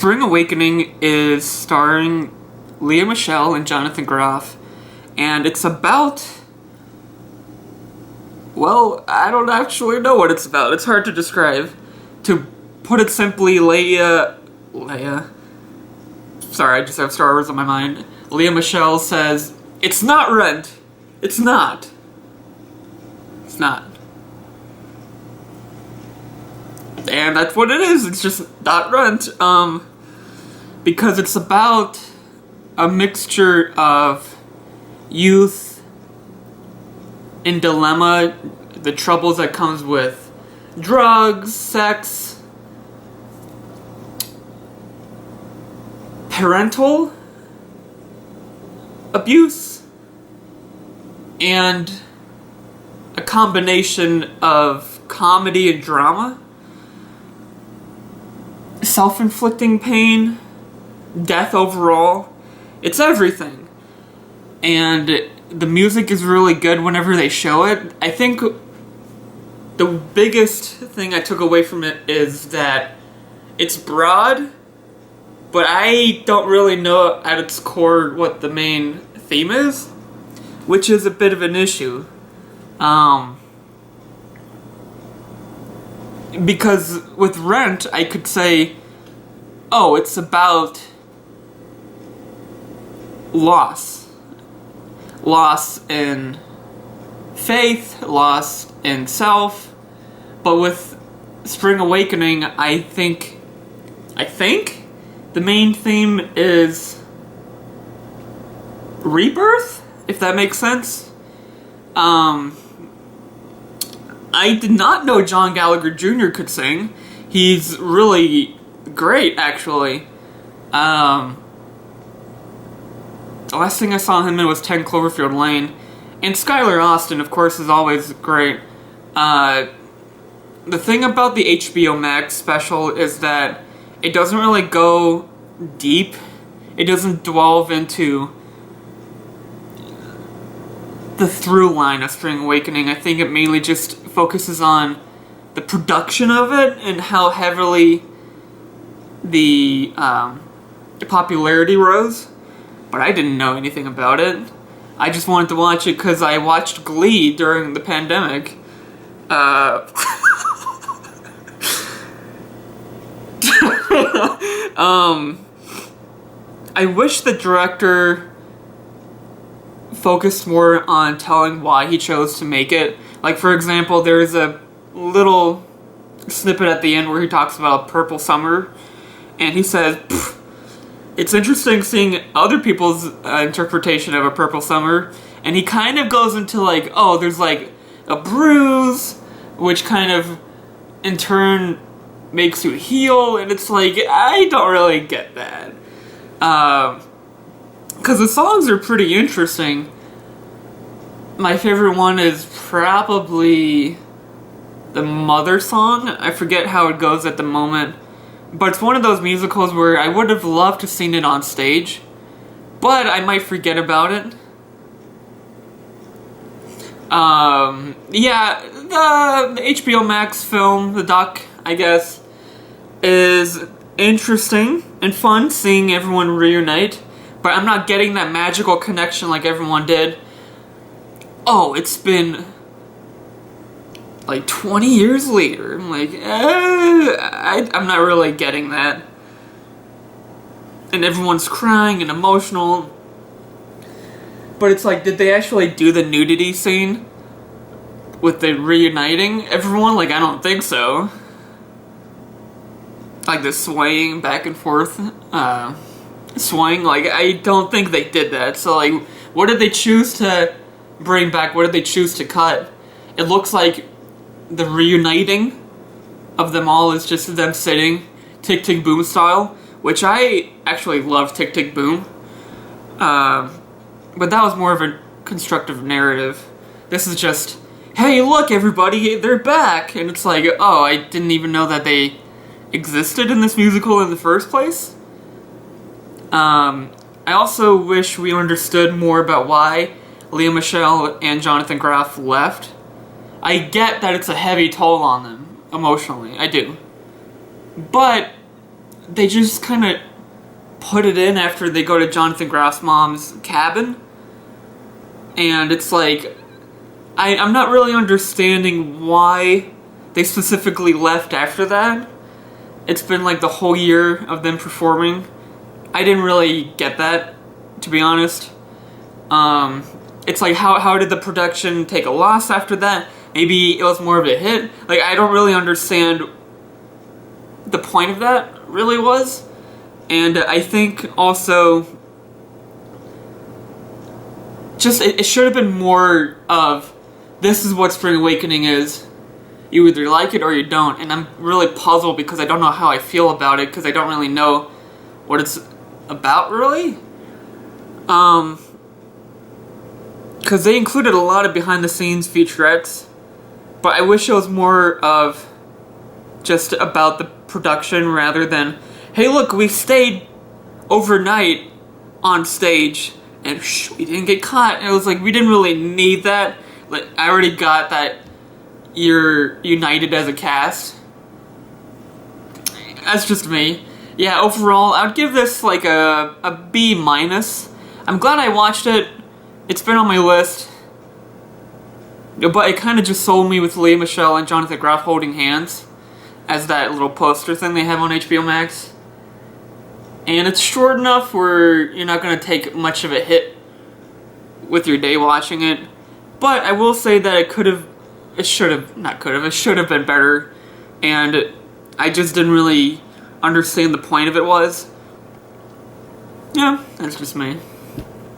Spring Awakening is starring Lea Michele and Jonathan Groff, and it's about... Well, I don't actually know what it's about. It's hard to describe. To put it simply, Leia... Sorry, I just have Star Wars on my mind. Lea Michele says, "It's not Rent. It's not. It's not." And that's what it is. It's just not Rent. Because it's about a mixture of youth in dilemma, the troubles that comes with drugs, sex, parental abuse, and a combination of comedy and drama, self-inflicting pain, death overall. It's everything. And the music is really good whenever they show it. I think the biggest thing I took away from it is that it's broad, but I don't really know at its core what the main theme is, which is a bit of an issue. Because with Rent, I could say, oh, it's about loss. Loss in faith, loss in self. But with Spring Awakening, I think the main theme is rebirth, if that makes sense. I did not know John Gallagher Jr. could sing. He's really great, actually. The last thing I saw him in was 10 Cloverfield Lane. And Skylar Austin, of course, is always great. The thing about the HBO Max special is that it doesn't really go deep. It doesn't delve into the through line of Spring Awakening. I think it mainly just focuses on the production of it and how heavily the popularity rose. But I didn't know anything about it. I just wanted to watch it because I watched Glee during the pandemic. I wish the director focused more on telling why he chose to make it. Like, for example, there's a little snippet at the end where he talks about Purple Summer, and he says, it's interesting seeing other people's interpretation of a Purple Summer, and he kind of goes into like, oh, there's like a bruise, which kind of in turn makes you heal, and it's like, I don't really get that. Because the songs are pretty interesting. My favorite one is probably the Mother song. I forget how it goes at the moment. But it's one of those musicals where I would have loved to seen it on stage, but I might forget about it. Yeah, the HBO Max film, the doc, I guess, is interesting and fun seeing everyone reunite, but I'm not getting that magical connection like everyone did. Oh, it's been like 20 years later. I'm like, I'm not really getting that. And everyone's crying and emotional. But it's like, did they actually do the nudity scene with the reuniting everyone? Like, I don't think so. Like the swaying back and forth, swaying, like, I don't think they did that. So, like, what did they choose to bring back? What did they choose to cut? It looks like the reuniting of them all is just them sitting Tick Tick Boom style, which I actually love Tick Tick Boom. But that was more of a constructive narrative. This is just, hey, look, everybody, they're back! And it's like, oh, I didn't even know that they existed in this musical in the first place. I also wish we understood more about why Lea Michele and Jonathan Groff left. I get that it's a heavy toll on them, emotionally, I do. But they just kind of put it in after they go to Jonathan Groff's mom's cabin. And it's like, I'm not really understanding why they specifically left after that. It's been like the whole year of them performing. I didn't really get that, to be honest. It's like, how did the production take a loss after that? Maybe it was more of a hit. Like, I don't really understand the point of that, really was. And I think also, just, it should have been more of, this is what Spring Awakening is. You either like it or you don't. And I'm really puzzled because I don't know how I feel about it, because I don't really know what it's about, really. Because they included a lot of behind-the-scenes featurettes, but I wish it was more of just about the production rather than, hey look, we stayed overnight on stage and we didn't get caught. And it was like, we didn't really need that. Like, I already got that you're united as a cast. That's just me. Yeah, overall, I would give this like a B-. I'm glad I watched it. It's been on my list. But it kind of just sold me with Lea Michele and Jonathan Groff holding hands as that little poster thing they have on HBO Max. And it's short enough where you're not going to take much of a hit with your day watching it. But I will say that it should have been better. And I just didn't really understand the point of it was. Yeah, that's just me.